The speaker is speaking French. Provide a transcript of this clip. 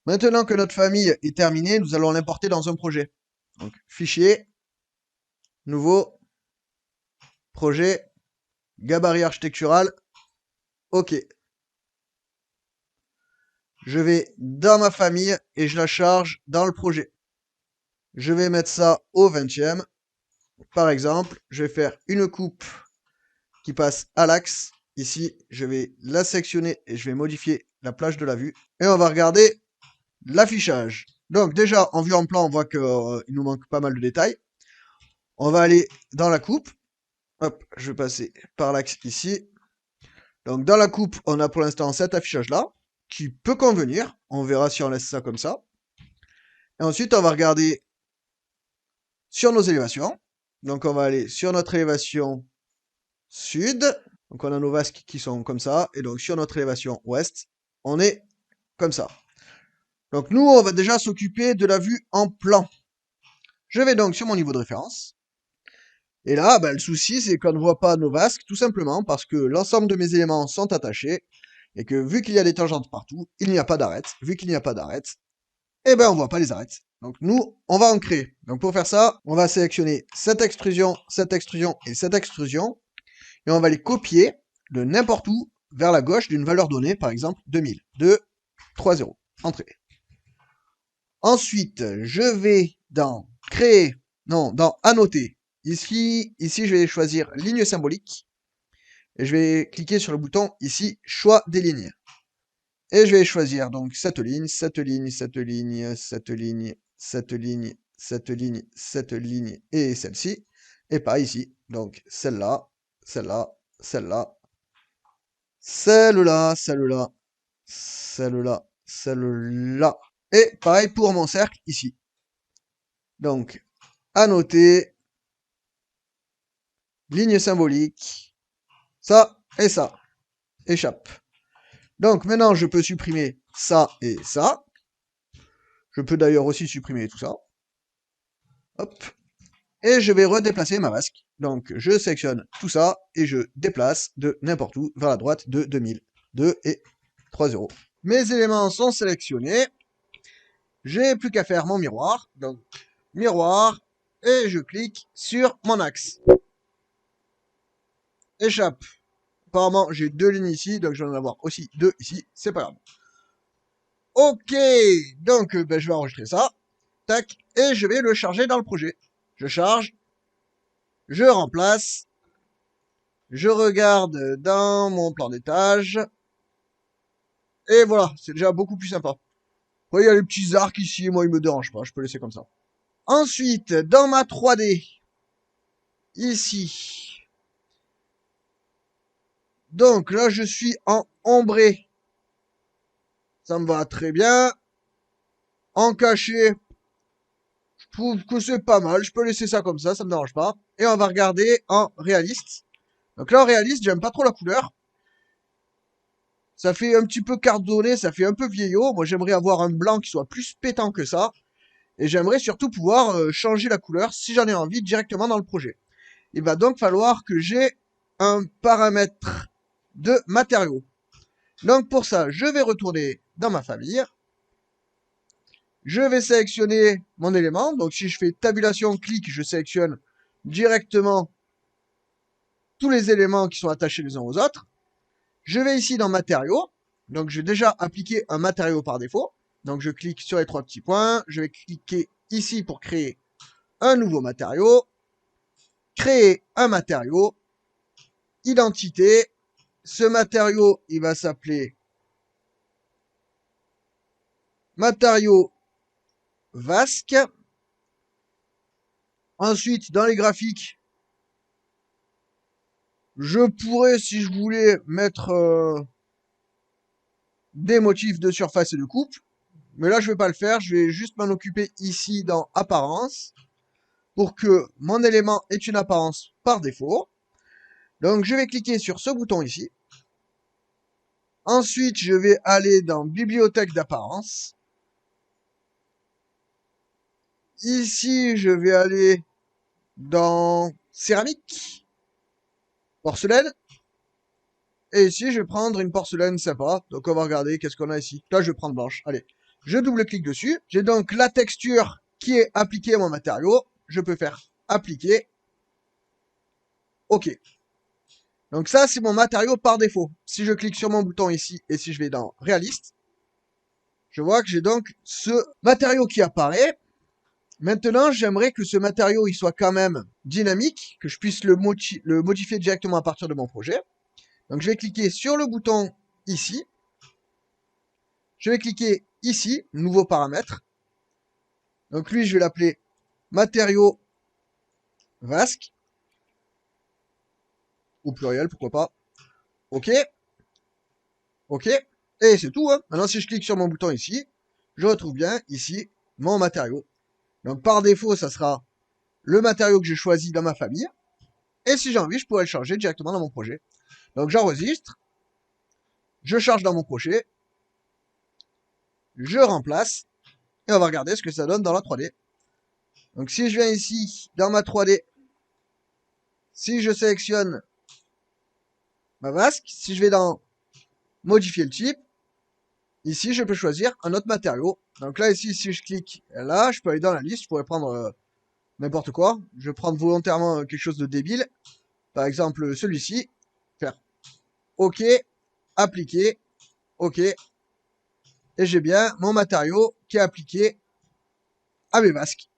Maintenant que notre famille est terminée, nous allons l'importer dans un projet. Donc, fichier, nouveau, projet, gabarit architectural, OK. Je vais dans ma famille et je la charge dans le projet. Je vais mettre ça au 20e. Par exemple, je vais faire une coupe qui passe à l'axe. Ici, je vais la sectionner et je vais modifier la plage de la vue. Et on va regarder l'affichage. Donc déjà, en vue en plan, on voit qu'il nous manque pas mal de détails. On va aller dans la coupe. Hop, je vais passer par l'axe ici. Donc dans la coupe, on a pour l'instant cet affichage-là, qui peut convenir. On verra si on laisse ça comme ça. Et ensuite, on va regarder sur nos élévations. Donc on va aller sur notre élévation sud. Donc on a nos vasques qui sont comme ça. Et donc sur notre élévation ouest, on est comme ça. Donc nous, on va déjà s'occuper de la vue en plan. Je vais donc sur mon niveau de référence. Et là, le souci, c'est qu'on ne voit pas nos vasques, tout simplement parce que l'ensemble de mes éléments sont attachés. Et que vu qu'il y a des tangentes partout, il n'y a pas d'arête. Vu qu'il n'y a pas d'arête, eh ben on voit pas les arêtes. Donc nous, on va en créer. Donc pour faire ça, on va sélectionner cette extrusion et cette extrusion. Et on va les copier de n'importe où vers la gauche d'une valeur donnée, par exemple 2000. 2, 3, 0. Entrée. Ensuite, je vais dans créer, non, dans annoter. Ici, je vais choisir ligne symbolique. Et je vais cliquer sur le bouton ici, choix des lignes. Et je vais choisir donc cette ligne, cette ligne, cette ligne, cette ligne, cette ligne, cette ligne, cette ligne et celle-ci. Et pas ici. Donc celle-là, celle-là, celle-là, celle-là, celle-là, celle-là, celle-là. Et pareil pour mon cercle ici. Donc, annoter, ligne symbolique, ça et ça. Échappe. Donc maintenant, je peux supprimer ça et ça. Je peux d'ailleurs aussi supprimer tout ça. Hop. Et je vais redéplacer ma vasque. Donc je sélectionne tout ça et je déplace de n'importe où vers la droite de 2000. 2 et 3 euros. Mes éléments sont sélectionnés. J'ai plus qu'à faire mon miroir. Donc miroir. Et je clique sur mon axe. Échappe. Apparemment, j'ai deux lignes ici, donc je vais en avoir aussi deux ici. C'est pas grave. Ok, donc je vais enregistrer ça. Tac, et je vais le charger dans le projet. Je charge, je remplace, je regarde dans mon plan d'étage. Et voilà, c'est déjà beaucoup plus sympa. Il y a les petits arcs ici, moi ils me dérangent pas, je peux laisser comme ça. Ensuite, dans ma 3D, ici. Donc là, je suis en ombré. Ça me va très bien. En caché, je trouve que c'est pas mal. Je peux laisser ça comme ça me dérange pas. Et on va regarder en réaliste. Donc là, en réaliste, j'aime pas trop la couleur. Ça fait un petit peu cardonné, ça fait un peu vieillot. Moi, j'aimerais avoir un blanc qui soit plus pétant que ça. Et j'aimerais surtout pouvoir changer la couleur si j'en ai envie directement dans le projet. Il va donc falloir que j'ai un paramètre de matériaux. Donc pour ça, je vais retourner dans ma famille. Je vais sélectionner mon élément. Donc si je fais tabulation, clic, je sélectionne directement tous les éléments qui sont attachés les uns aux autres. Je vais ici dans matériaux. Donc je vais déjà appliquer un matériau par défaut. Donc je clique sur les trois petits points. Je vais cliquer ici pour créer un nouveau matériau. Créer un matériau. Identité. Ce matériau, il va s'appeler matériau vasque. Ensuite, dans les graphiques, je pourrais, si je voulais, mettre des motifs de surface et de coupe. Mais là, je vais pas le faire. Je vais juste m'en occuper ici dans apparence pour que mon élément ait une apparence par défaut. Donc, je vais cliquer sur ce bouton ici. Ensuite, je vais aller dans bibliothèque d'apparence. Ici, je vais aller dans céramique, porcelaine. Et ici, je vais prendre une porcelaine sympa. Donc, on va regarder qu'est-ce qu'on a ici. Là, je vais prendre blanche. Allez. Je double-clique dessus. J'ai donc la texture qui est appliquée à mon matériau. Je peux faire appliquer. OK. Donc ça, c'est mon matériau par défaut. Si je clique sur mon bouton ici et si je vais dans réaliste, je vois que j'ai donc ce matériau qui apparaît. Maintenant, j'aimerais que ce matériau il soit quand même dynamique, que je puisse le modifier directement à partir de mon projet. Donc je vais cliquer sur le bouton ici. Je vais cliquer ici, nouveau paramètre. Donc lui, je vais l'appeler matériau vasque. Au pluriel, pourquoi pas. OK. OK. Et c'est tout. Hein. Maintenant, si je clique sur mon bouton ici, je retrouve bien ici mon matériau. Donc par défaut, ça sera le matériau que j'ai choisi dans ma famille. Et si j'ai envie, je pourrais le charger directement dans mon projet. Donc j'enregistre, je charge dans mon projet, je remplace, et on va regarder ce que ça donne dans la 3D. Donc si je viens ici, dans ma 3D, si je sélectionne ma vasque, si je vais dans modifier le type, ici je peux choisir un autre matériau. Donc là ici, si je clique là, je peux aller dans la liste, je pourrais prendre n'importe quoi. Je vais prendre volontairement quelque chose de débile. Par exemple celui-ci, faire OK, appliquer, OK, et j'ai bien mon matériau qui est appliqué à mes masques.